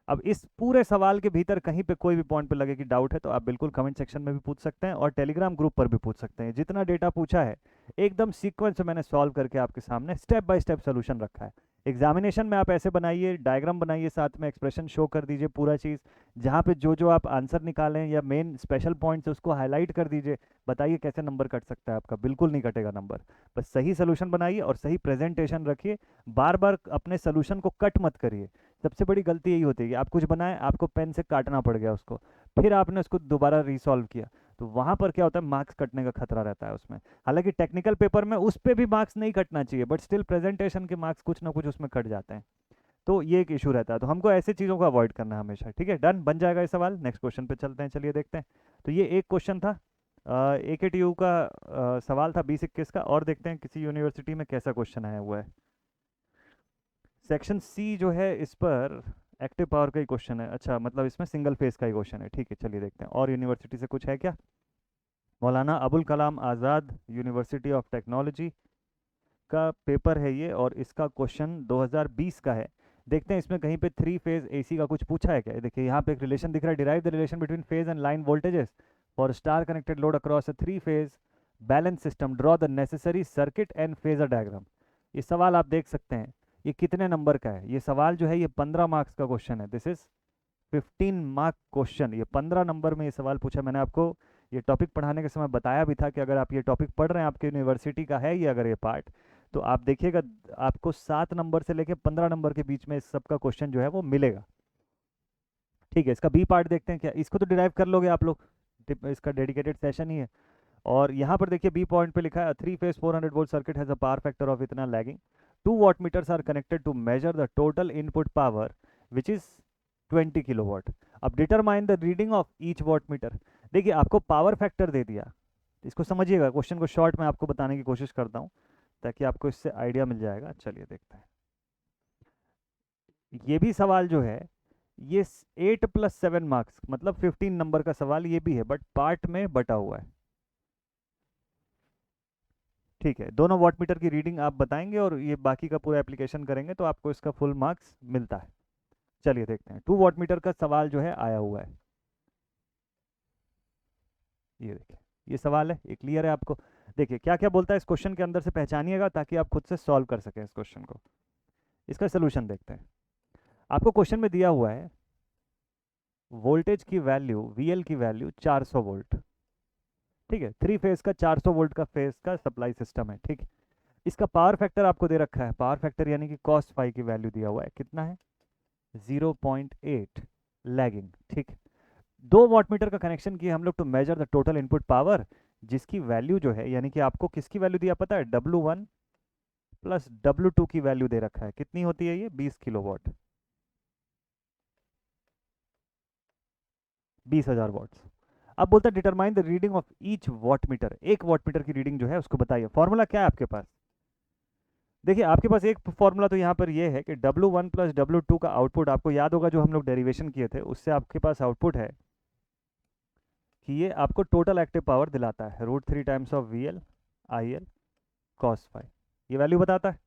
अब इस पूरे सवाल के भीतर कहीं पे कोई भी पॉइंट पे लगे कि डाउट है तो आप बिल्कुल कमेंट सेक्शन में भी पूछ सकते हैं और टेलीग्राम ग्रुप पर भी पूछ सकते हैं। जितना डेटा पूछा है एकदम सीक्वेंस में मैंने सॉल्व करके आपके सामने स्टेप बाय स्टेप सोल्यूशन रखा है। एग्जामिनेशन में आप ऐसे बनाइए, डायग्राम बनाइए, साथ में एक्सप्रेशन शो कर दीजिए पूरा चीज़, जहाँ पे जो जो आप आंसर निकालें या मेन स्पेशल पॉइंट्स उसको हाईलाइट कर दीजिए। बताइए कैसे नंबर कट सकता है आपका, बिल्कुल नहीं कटेगा नंबर। बस सही सोल्यूशन बनाइए और सही प्रेजेंटेशन रखिए, बार बार अपने सोल्यूशन को कट मत करिए। सबसे बड़ी गलती यही होती है कि आप कुछ बनाएं, आपको पेन से काटना पड़ गया उसको, फिर आपने उसको दोबारा रीसॉल्व किया, तो वहाँ पर क्या होता है मार्क्स कटने का खतरा रहता है उसमें। हालांकि टेक्निकल पेपर में उस पर भी मार्क्स नहीं कटना चाहिए, बट स्टिल प्रेजेंटेशन के मार्क्स कुछ ना कुछ उसमें कट जाते हैं, तो ये एक इशू रहता है। तो हमको ऐसी चीज़ों को अवॉइड करना है हमेशा, ठीक है। डन, बन जाएगा ये सवाल। नेक्स्ट क्वेश्चन पे चलते हैं, चलिए देखते हैं। तो ये एक क्वेश्चन था AKTU का सवाल था 2021 का, और देखते हैं किसी यूनिवर्सिटी में कैसा क्वेश्चन आया हुआ है। सेक्शन C जो है इस पर एक्टिव पावर का ही क्वेश्चन है, अच्छा मतलब इसमें सिंगल फेज का ही क्वेश्चन है, ठीक है। चलिए देखते हैं और यूनिवर्सिटी से कुछ है क्या। Maulana Abul Kalam Azad university of technology का पेपर है ये, और इसका क्वेश्चन 2020 का है। देखते हैं इसमें कहीं पे 3 फेज AC का कुछ पूछा है क्या। देखिए यहाँ पे एक रिलेशन दिख रहा है, derive the relation between phase and line voltages for star connected load across a 3 phase balance system, draw the necessary circuit and phasor diagram. ये सवाल आप देख सकते हैं, ये कितने नंबर का है ये सवाल जो है, ये 15 मार्क्स का क्वेश्चन है। दिस इज 15 मार्क क्वेश्चन, ये 15 नंबर में ये सवाल पूछा। मैंने आपको ये टॉपिक पढ़ाने के समय बताया भी था कि अगर आप ये टॉपिक पढ़ रहे हैं, आपके यूनिवर्सिटी का है ये अगर ये पार्ट, तो आप देखिएगा आपको 7 नंबर से लेके 15 नंबर के बीच में इस सब का क्वेश्चन जो है वो मिलेगा। ठीक है, इसका बी पार्ट देखते हैं क्या, इसको तो डिराइव कर लोगे आप लोग, इसका डेडिकेटेड सेशन ही है। और यहाँ पर देखिए बी पॉइंट पे लिखा है 3 phase 400 volt circuit has a power factor of इतना lagging, 2 watt meters are connected to measure the total input power which is 20 kilowatt. अब determine the reading of each watt meter. देखिए आपको पावर फैक्टर दे दिया, इसको समझिएगा, क्वेश्चन को शॉर्ट में आपको बताने की कोशिश करता हूँ ताकि आपको इससे आइडिया मिल जाएगा। चलिए देखते हैं, ये भी सवाल जो है ये 8 + 7 मार्क्स मतलब 15 नंबर का सवाल ये भी है, बट पार्ट में बटा हुआ है। ठीक है, दोनों वॉट मीटर की रीडिंग आप बताएंगे और ये बाकी का पूरा एप्लीकेशन करेंगे तो आपको इसका फुल मार्क्स मिलता है। चलिए देखते हैं, 2 वॉट मीटर का सवाल जो है आया हुआ है। ये देखिए ये सवाल है, ये क्लियर है आपको। देखिए क्या क्या बोलता है इस क्वेश्चन के अंदर से पहचानिएगा ताकि आप खुद से सॉल्व कर सकें इस क्वेश्चन को। इसका सोल्यूशन देखते हैं। आपको क्वेश्चन में दिया हुआ है वोल्टेज की वैल्यू VL की वैल्यू 400 वोल्ट। ठीक है, 3 फेज का 400 वोल्ट का फेज का सप्लाई सिस्टम है। ठीक है, इसका पावर फैक्टर आपको दे रखा है, पावर फैक्टर यानी कि cos फाई की वैल्यू दिया हुआ है, कितना है 0.8 लैगिंग। ठीक, 2 वॉट मीटर का कनेक्शन किया हम लोग to measure the total input power, जिसकी वैल्यू जो है यानी कि आपको किसकी वैल्यू दिया पता है, W1 + W2 की वैल्यू दे रखा है, कितनी होती है ये 20 किलोवाट, 20,000 वॉट्स। अब बोलता है determine the reading of each watt metre, एक वॉट मीटर की रीडिंग जो है उसको बताइए। फॉर्मूला क्या है आपके पास, देखिए आपके पास एक फॉर्मूला तो यहाँ पर ये है कि W1 + W2 का आउटपुट, आपको याद होगा जो हम लोग डेरिवेशन किए थे उससे आपके पास आउटपुट है कि ये आपको टोटल एक्टिव पावर दिलाता है √3 times of VL IL cos phi, ये वैल्यू बताता है।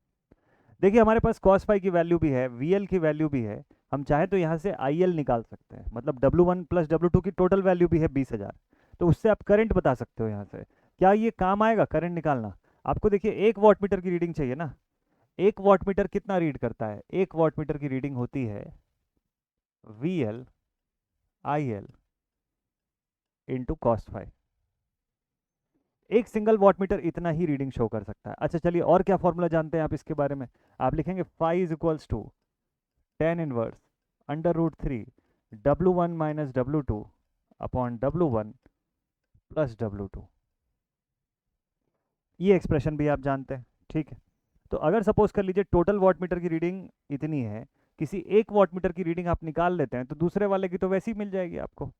देखिए हमारे पास cos फाई की वैल्यू भी है, VL की वैल्यू भी है, हम चाहे तो यहाँ से IL निकाल सकते हैं, मतलब W1 + W2 की टोटल वैल्यू भी है 20,000, तो उससे आप करंट बता सकते हो यहाँ से। क्या ये काम आएगा करंट निकालना? आपको देखिए 1 वॉट मीटर की रीडिंग चाहिए ना, 1 वॉट मीटर कितना रीड करता है, 1 वॉट मीटर की रीडिंग होती है VL IL into cos phi. एक सिंगल वॉट मीटर इतना ही रीडिंग शो कर सकता है। अच्छा चलिए और क्या फॉर्मूला जानते हैं आप इसके बारे में, आप लिखेंगे phi = tan inverse √3 W1 - W2 upon W1 + W2। ये एक्सप्रेशन भी आप जानते हैं। ठीक है, तो अगर सपोज कर लीजिए टोटल वॉट मीटर की रीडिंग इतनी है, किसी एक वॉट मीटर की रीडिंग आप निकाल लेते हैं तो दूसरे वाले की तो वैसी ही मिल जाएगी आपको,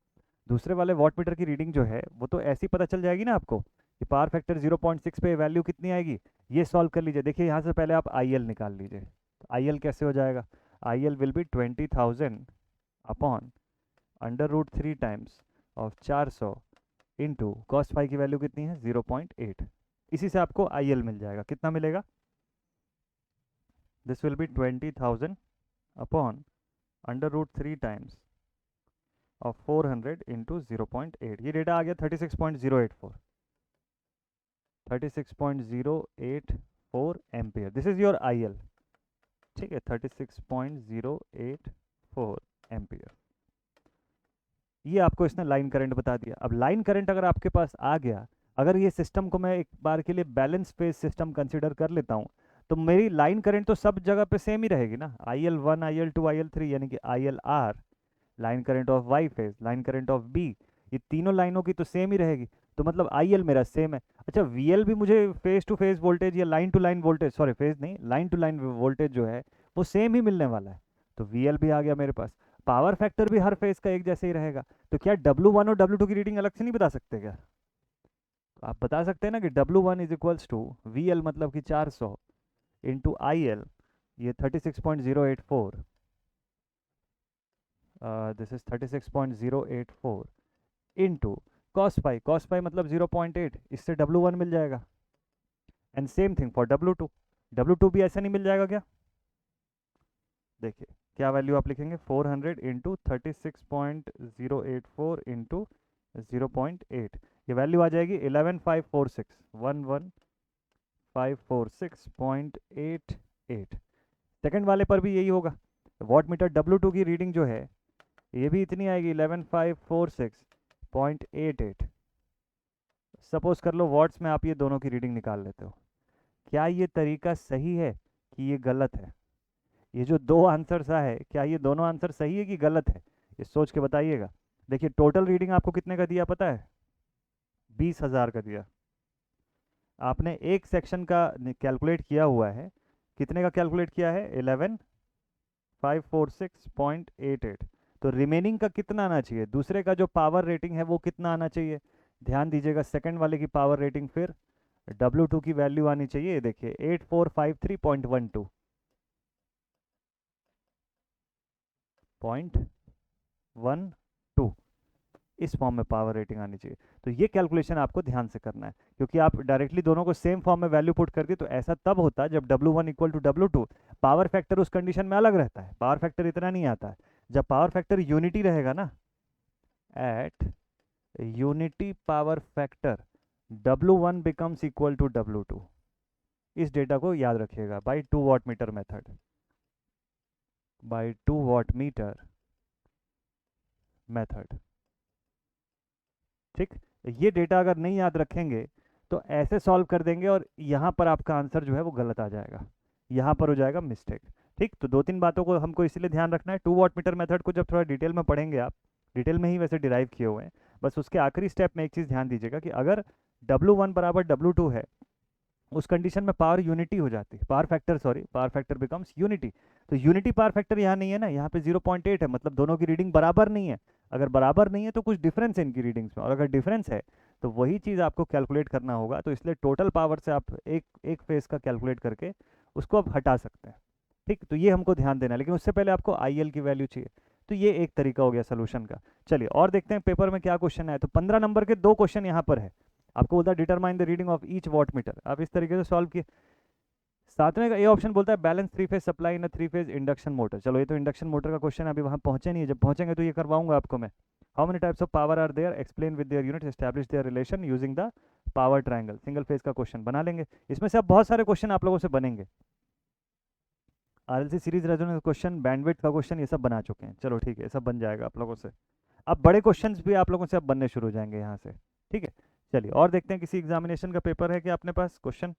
दूसरे वाले वॉट मीटर की रीडिंग जो है वो तो ऐसी पता चल जाएगी ना आपको कि पावर फैक्टर 0.6 पे वैल्यू कितनी आएगी। ये सॉल्व कर लीजिए, देखिए यहाँ से पहले आप IL निकाल लीजिए, तो IL कैसे हो जाएगा, IL will be 20,000 upon √3 times of 400 into cos phi की वैल्यू कितनी है 0.8, इसी से आपको IL मिल जाएगा, कितना मिलेगा, this will be 20,000 upon √3 times of 400 into 0.8, ये डेटा आ गया 36.084, 36.084 ampere, this is your IL। ठीक है, 36.084 एम्पियर, ये आपको इसने लाइन करंट बता दिया। अब लाइन करंट अगर आपके पास आ गया, अगर ये सिस्टम को मैं एक बार के लिए बैलेंस फेज सिस्टम कंसिडर कर लेता हूँ, तो मेरी लाइन करंट तो सब जगह पे सेम ही रहेगी ना, IL1 IL2 IL3 यानी कि ILR, line current of Y phase, line current of B, ये तीनों लाइनों की तो सेम ही रहेगी, तो मतलब IL मेरा सेम है। अच्छा VL भी मुझे फेज टू फेज वोल्टेज या line to line voltage, sorry phase नहीं, लाइन टू लाइन वोल्टेज जो है वो सेम ही मिलने वाला है, तो VL भी आ गया मेरे पास। पावर फैक्टर भी हर फेज का एक जैसे ही रहेगा, तो क्या W1 और W2 की रीडिंग अलग से नहीं बता सकते क्या? तो आप बता सकते हैं ना कि W1 = VL मतलब कि 400 इंटू IL, ये 36.084, दिस इज 36.084 इंटू cos पाई मतलब 0.8, इससे W1 मिल जाएगा, and same thing for W2, W2 भी ऐसा नहीं मिल जाएगा क्या? देखिए क्या वैल्यू आप लिखेंगे, 400 इंटू 36.084 इंटू 0.8, ये वैल्यू आ जाएगी 11546, 11546.88। सेकंड वाले पर भी यही होगा, वॉट मीटर W2 की रीडिंग जो है ये भी इतनी आएगी 11546.88। सपोज कर लो वॉट्स में आप ये दोनों की रीडिंग निकाल लेते हो, क्या ये तरीका सही है कि ये गलत है? ये जो दो आंसर्स है, क्या ये दोनों आंसर सही है कि गलत है? ये सोच के बताइएगा। देखिए टोटल रीडिंग आपको कितने का दिया पता है? 20,000 का दिया। आपने एक सेक्शन का कैलकुलेट किया हुआ है, कितने का कैलकुलेट किया है? 11,546.88। तो रिमेनिंग का कितना आना चाहिए? दूसरे का जो पावर रेटिंग है वो कितना आना चाहिए? ध्यान दीजिएगा, सेकंड वाले की पावर रेटिंग फिर W2 की वैल्यू आनी चाहिए, देखिए 8453.12 .12 इस फॉर्म में पावर रेटिंग आनी चाहिए। तो ये कैलकुलेशन आपको ध्यान से करना है, क्योंकि आप डायरेक्टली दोनों को सेम फॉर्म में वैल्यू पुट कर दिए तो ऐसा तब होता है जब W1 equal to W2, power factor उस कंडीशन में अलग रहता है, पावर फैक्टर इतना नहीं आता है। जब पावर फैक्टर यूनिटी रहेगा ना, at unity power factor W1 becomes equal to W2। इस डेटा को याद रखिएगा by 2 watt meter method, by 2 watt meter method. ठीक, ये डेटा अगर नहीं याद रखेंगे तो ऐसे सॉल्व कर देंगे और यहाँ पर आपका आंसर जो है वो गलत आ जाएगा, यहाँ पर हो जाएगा मिस्टेक। ठीक, तो दो तीन बातों को हमको इसीलिए ध्यान रखना है। 2 वाट मीटर मेथड को जब थोड़ा डिटेल में पढ़ेंगे, आप डिटेल में ही वैसे डिराइव किए हुए हैं, बस उसके आखिरी स्टेप में एक चीज़ ध्यान दीजिएगा कि अगर W1 बराबर W2 है, उस कंडीशन में पावर यूनिटी हो जाती है, power factor, sorry, power factor becomes unity. तो यूनिटी पावर फैक्टर यहाँ नहीं है ना, यहाँ पे 0.8 है, मतलब दोनों की रीडिंग बराबर नहीं है। अगर बराबर नहीं है तो कुछ डिफरेंस है इनकी रीडिंग्स में, और अगर डिफरेंस है तो वही चीज़ आपको कैलकुलेट करना होगा। तो इसलिए टोटल पावर से आप एक एक फेज का कैलकुलेट करके उसको आप हटा सकते हैं। ठीक, तो ये हमको ध्यान देना है, लेकिन उससे पहले आपको IL की वैल्यू चाहिए। तो ये एक तरीका हो गया सोल्यूशन का। चलिए और देखते हैं पेपर में क्या क्वेश्चन है। तो 15 नंबर के दो क्वेश्चन यहाँ पर है, आपको बोलता है determine the reading of each watt metre. आप इस तरीके से सॉल्व किए। सातवें का ए ऑप्शन बोलता है balance three phase supply in three phase induction motor. चलो ये तो इंडक्शन मोटर का क्वेश्चन है, अभी वहाँ पहुंचे नहीं है, जब पहुंचेंगे तो ये करवाऊंगा आपको मैं। How many types of power are there, explain with their unit, establish their relation using the power triangle. Single phase का क्वेश्चन बना लेंगे। इसमें से अब बहुत सारे क्वेश्चन आप लोगों से बनेंगे। RLC series resonance question, bandwidth का क्वेश्चन, ये सब बना चुके हैं। चलो ठीक है, सब बन जाएगा आप लोगों से। अब बड़े क्वेश्चंस भी आप लोगों से अब बनने शुरू हो जाएंगे यहाँ से। ठीक है, चलिए और देखते हैं किसी एग्जामिनेशन का पेपर है कि अपने पास क्वेश्चन।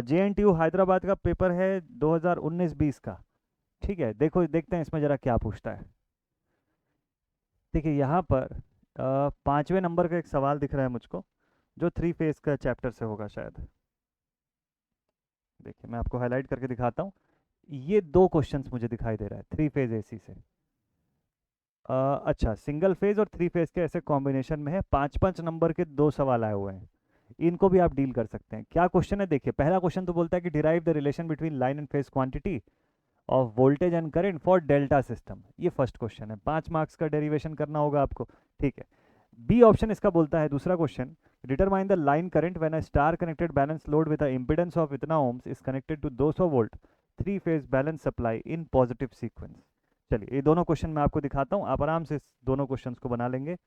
JNTU हैदराबाद का पेपर है 2019-20 का। ठीक है, देखो देखते हैं इसमें ज़रा क्या पूछता है। देखिए यहाँ पर 5वें नंबर का एक सवाल दिख रहा है मुझको, जो 3 फेज का चैप्टर से होगा शायद। देखिए मैं आपको हाईलाइट करके दिखाता हूँ। ये दो क्वेश्चंस मुझे दिखाई दे रहा है 3 फेज AC से। अच्छा, सिंगल फेज और 3 फेज के ऐसे कॉम्बिनेशन में है। 5-5 नंबर के दो सवाल आए हुए हैं, इनको भी आप डील कर सकते हैं। क्या क्वेश्चन है देखिए, पहला क्वेश्चन तो बोलता है कि derive the relation between line and phase quantity of voltage and current for delta system. ये फर्स्ट क्वेश्चन है, 5 मार्क्स का डेरिवेशन करना होगा आपको। ठीक है, बी ऑप्शन इसका बोलता है, दूसरा question, determine the line current when a star connected balance load with a impedance of इतना ohms is connected to 200 volt 3 phase balance supply in positive sequence. चलिए ये दोनों क्वेश्चन मैं आपको दिखाता हूँ, आप आराम से इस दोनों क्वेश्चंस को बना लेंगे,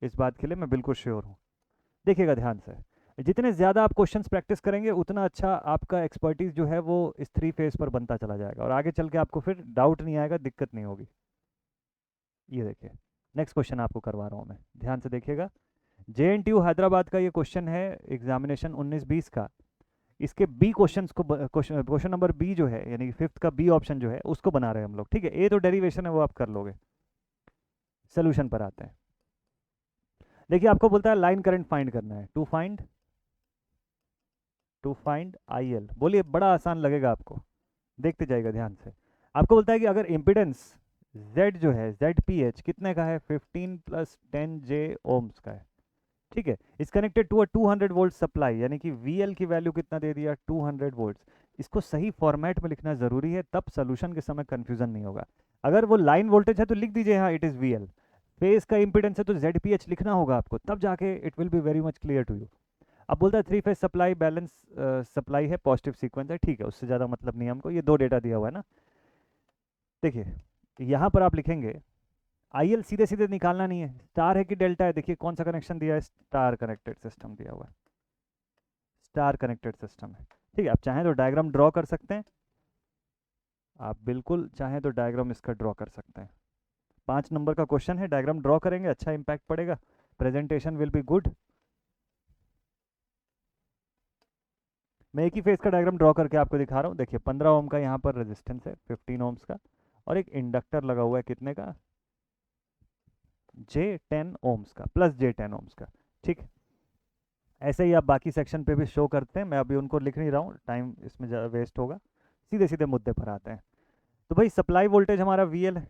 इस बात के लिए मैं बिल्कुल श्योर हूँ। देखिएगा ध्यान से, जितने ज़्यादा आप क्वेश्चंस प्रैक्टिस करेंगे उतना अच्छा आपका एक्सपर्टीज जो है वो इस 3 फेज पर बनता चला जाएगा, और आगे चल के आपको फिर डाउट नहीं आएगा, दिक्कत नहीं होगी। ये देखिए नेक्स्ट क्वेश्चन आपको करवा रहा हूँ मैं, ध्यान से देखिएगा। JNTU हैदराबाद का ये क्वेश्चन है एग्जामिनेशन 19-20 का। इसके बी क्वेश्चंस को क्वेश्चन नंबर बी जो है, यानी फिफ्थ का बी ऑप्शन जो है उसको बना रहे हैं हम लोग। ठीक है, ए तो डेरिवेशन है वो आप कर लोगे। सोल्यूशन पर आते हैं। देखिए आपको बोलता है लाइन करंट फाइंड करना है, टू फाइंड IL। बोलिए, बड़ा आसान लगेगा आपको, देखते जाइएगा ध्यान से। आपको बोलता है कि अगर इम्पिडेंस Z जो है, ZPH कितने का है, 15 + 10J ओम्स का है। ठीक है, इस connected to a 200 volt supply, यानी कि VL की वैल्यू कितना दे दिया, 200 वोल्ट्स। इसको सही फॉर्मेट में लिखना जरूरी है, तब सोल्यूशन के समय कंफ्यूजन नहीं होगा। अगर वो लाइन वोल्टेज है तो लिख दीजिए हाँ इट इज VL, फेज का इंपिडेंस है तो ZPH लिखना होगा आपको, तब जाके it will be very much clear to you. अब बोलता है 3 फेज सप्लाई बैलेंस सप्लाई है, पॉजिटिव सीक्वेंस है। ठीक है, उससे ज़्यादा मतलब नहीं हमको, ये दो डेटा दिया हुआ है ना। देखिए यहाँ पर आप लिखेंगे IL सीधे सीधे निकालना नहीं है, स्टार है कि डेल्टा है। देखिए कौन सा कनेक्शन दिया है, स्टार कनेक्टेड सिस्टम दिया हुआ है, स्टार कनेक्टेड सिस्टम है। ठीक है, आप चाहें तो डायग्राम ड्रॉ कर सकते हैं, आप बिल्कुल चाहें तो डायग्राम इसका ड्रॉ कर सकते हैं। 5 नंबर का क्वेश्चन है, डायग्राम ड्रॉ करेंगे, अच्छा इंपैक्ट पड़ेगा, प्रेजेंटेशन विल बी गुड। मैं एक ही फेज का डायग्राम ड्रॉ करके आपको दिखा रहा हूँ। देखिए 15 ओम का यहाँ पर रेजिस्टेंस है, 15 ओम्स का, और एक इंडक्टर लगा हुआ है कितने का, J10 ओम्स का, प्लस J10 ओम्स का। ठीक, ऐसे ही आप बाकी सेक्शन पे भी शो करते हैं। मैं अभी उनको लिख नहीं रहा हूँ, टाइम इसमें वेस्ट होगा। सीधे सीधे मुद्दे पर आते हैं। तो भाई सप्लाई वोल्टेज हमारा VL है।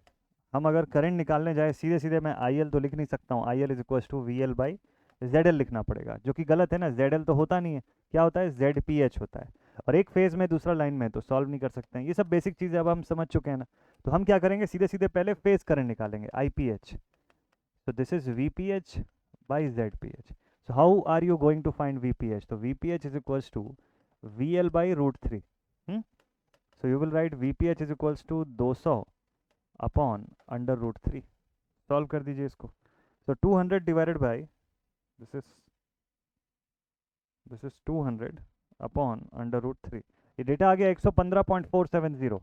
हम अगर करंट निकालने जाए सीधे सीधे मैं IL तो लिख नहीं सकता हूँ, IL is equal to VL by ZL लिखना पड़ेगा, जो कि गलत है ना। ZL तो होता नहीं है, क्या होता है, ZPH होता है। और एक फेज में दूसरा लाइन में, तो सॉल्व नहीं कर सकते हैं। ये सब बेसिक चीज़ें अब हम समझ चुके हैं ना। तो हम क्या करेंगे, सीधे सीधे पहले फेज करंट निकालेंगे, IPH। So this is VPH by ZPH. So how are you going to find VPH? So VPH is equals to VL by root 3. Hmm? So you will write VPH is equals to 200 upon under root 3. Solve कर दीजिए इसको. So 200 divided by this is 200 upon under root 3. ये डेटा आ गया 115.470,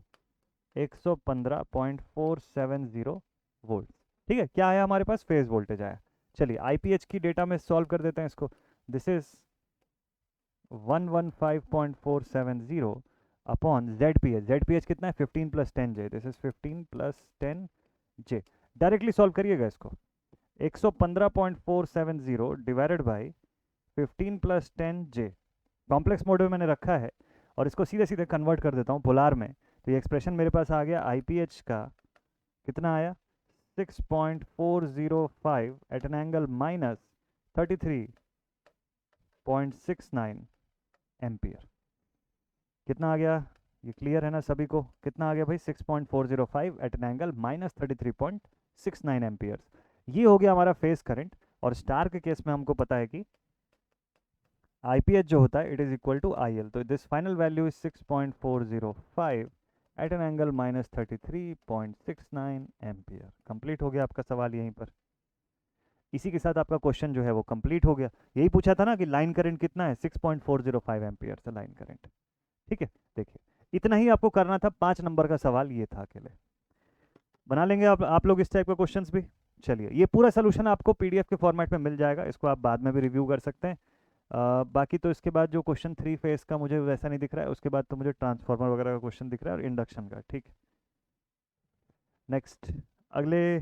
115.470 वोल्ट। ठीक है, क्या आया हमारे पास, फेज वोल्टेज आया। चलिए IPH की डेटा में सॉल्व कर देते हैं इसको। This is 115.470 upon ZPH। ZPH कितना है, 15 plus 10J। This is 15 plus 10J। Directly solve करिएगा इसको। 115.470 divided by 15 plus 10J। Complex mode में मैंने रखा है और इसको सीधे सीधे कन्वर्ट कर देता हूँ पोलार में। तो ये एक्सप्रेशन मेरे पास आ गया, IPH का कितना आया, 6.405 at an angle minus 33.69 ampere. कितना आ गया, ये क्लियर है ना सभी को, कितना आ गया भाई, 6.405 at an angle minus 33.69 ampere. ये हो गया हमारा फेज करंट। और स्टार के केस में हमको पता है कि IPH जो होता है it is equal to IL। तो this final value is 6.405 at an angle minus 33.69 ampere. Complete हो गया आपका सवाल यहीं पर। इसी के साथ आपका क्वेश्चन जो है वो कंप्लीट हो गया। यही पूछा था ना कि लाइन करंट कितना है, 6.405 एम्पियर से लाइन करंट। ठीक है, देखिए इतना ही आपको करना था। 5 नंबर का सवाल ये था अकेले। बना लेंगे आप लोग इस टाइप का क्वेश्चंस भी। चलिए, ये पूरा सोल्यूशन आपको PDF के फॉर्मेट में मिल जाएगा, इसको आप बाद में भी रिव्यू कर सकते हैं। बाकी तो इसके बाद जो क्वेश्चन 3 फेज का मुझे वैसा नहीं दिख रहा है, उसके बाद तो मुझे ट्रांसफार्मर वगैरह का क्वेश्चन दिख रहा है और इंडक्शन का। ठीक, नेक्स्ट अगले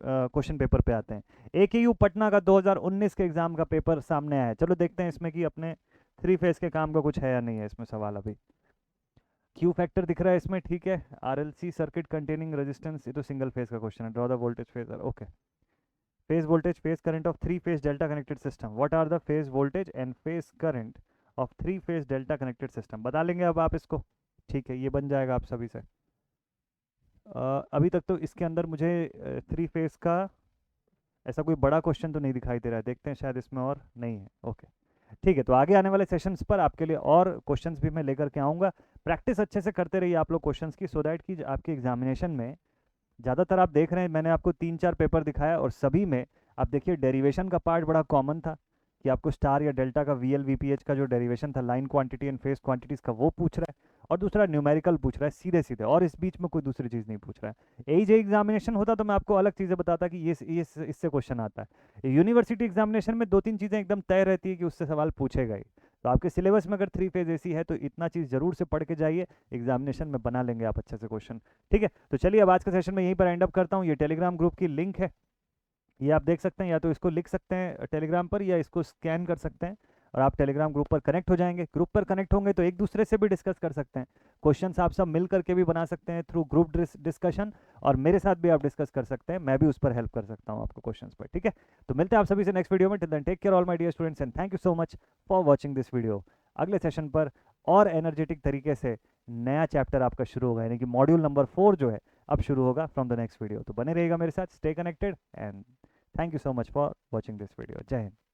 क्वेश्चन पेपर पे आते हैं। AKU पटना का 2019 के एग्जाम का पेपर सामने आया है। चलो देखते हैं इसमें कि अपने 3 फेज के काम का कुछ है या नहीं है इसमें सवाल। अभी Q फैक्टर दिख रहा है इसमें, ठीक है। RLC सर्किट कंटेनिंग रेजिस्टेंस, ये तो सिंगल फेज का क्वेश्चन है। Draw the voltage phasor, okay. Phase voltage, phase current of 3 phase delta connected system. What are the phase voltage and phase current of 3 phase delta connected system. बता लेंगे अब आप इसको, ठीक है। ये बन जाएगा आप सभी से। अभी तक तो इसके अंदर मुझे 3 फेज का ऐसा कोई बड़ा क्वेश्चन तो नहीं दिखाई दे रहा है। देखते हैं शायद इसमें और नहीं है, ओके ठीक है। तो आगे आने वाले सेशंस पर आपके लिए और क्वेश्चंस भी मैं लेकर के आऊँगा। प्रैक्टिस अच्छे से करते रहिए आप लोग क्वेश्चंस की, सो दैट कि आपके एग्जामिनेशन में ज़्यादातर आप देख रहे हैं, मैंने आपको 3-4 पेपर दिखाया और सभी में आप देखिए डेरिवेशन का पार्ट बड़ा कॉमन था कि आपको स्टार या डेल्टा का VL VPH का जो डेरिवेशन था, line quantity and face quantities का, वो पूछ रहा है। और दूसरा न्यूमेरिकल पूछ रहा है सीधे सीधे, और इस बीच में कोई दूसरी चीज़ नहीं पूछ रहा है। यही जो एग्जामिनेशन होता तो मैं आपको अलग चीज़ें बताता कि ये इससे क्वेश्चन आता है। यूनिवर्सिटी एग्जामिनेशन में 2-3 चीज़ें एकदम तय रहती है कि उससे सवाल पूछेगा ही। तो आपके सिलेबस में अगर 3 फेज ऐसी है तो इतना चीज़ जरूर से पढ़ के जाइए, एग्जामिनेशन में बना लेंगे आप अच्छे से क्वेश्चन। ठीक है, तो चलिए अब आज का सेशन में यहीं पर एंड अप करता हूँ। ये टेलीग्राम ग्रुप की लिंक है, ये आप देख सकते हैं, या तो इसको लिख सकते हैं टेलीग्राम पर या इसको स्कैन कर सकते हैं और आप टेलीग्राम ग्रुप पर कनेक्ट हो जाएंगे। ग्रुप पर कनेक्ट होंगे तो एक दूसरे से भी डिस्कस कर सकते हैं, क्वेश्चंस आप सब मिल करके भी बना सकते हैं थ्रू ग्रुप डिस्कशन, और मेरे साथ भी आप डिस्कस कर सकते हैं, मैं भी उस पर हेल्प कर सकता हूँ आपको क्वेश्चंस पर। ठीक है, तो मिलते हैं आप सभी से नेक्स्ट वीडियो में। Till then take care all my dear students and thank you so much for watching this video. अगले सेशन पर और एनर्जेटिक तरीके से नया चैप्टर आपका शुरू होगा, यानी कि मॉड्यूल नंबर 4 जो है अब शुरू होगा फ्रॉम द नेक्स्ट वीडियो। तो बने रहिएगा मेरे साथ, stay connected and thank you so much for watching this video. Jai Hind.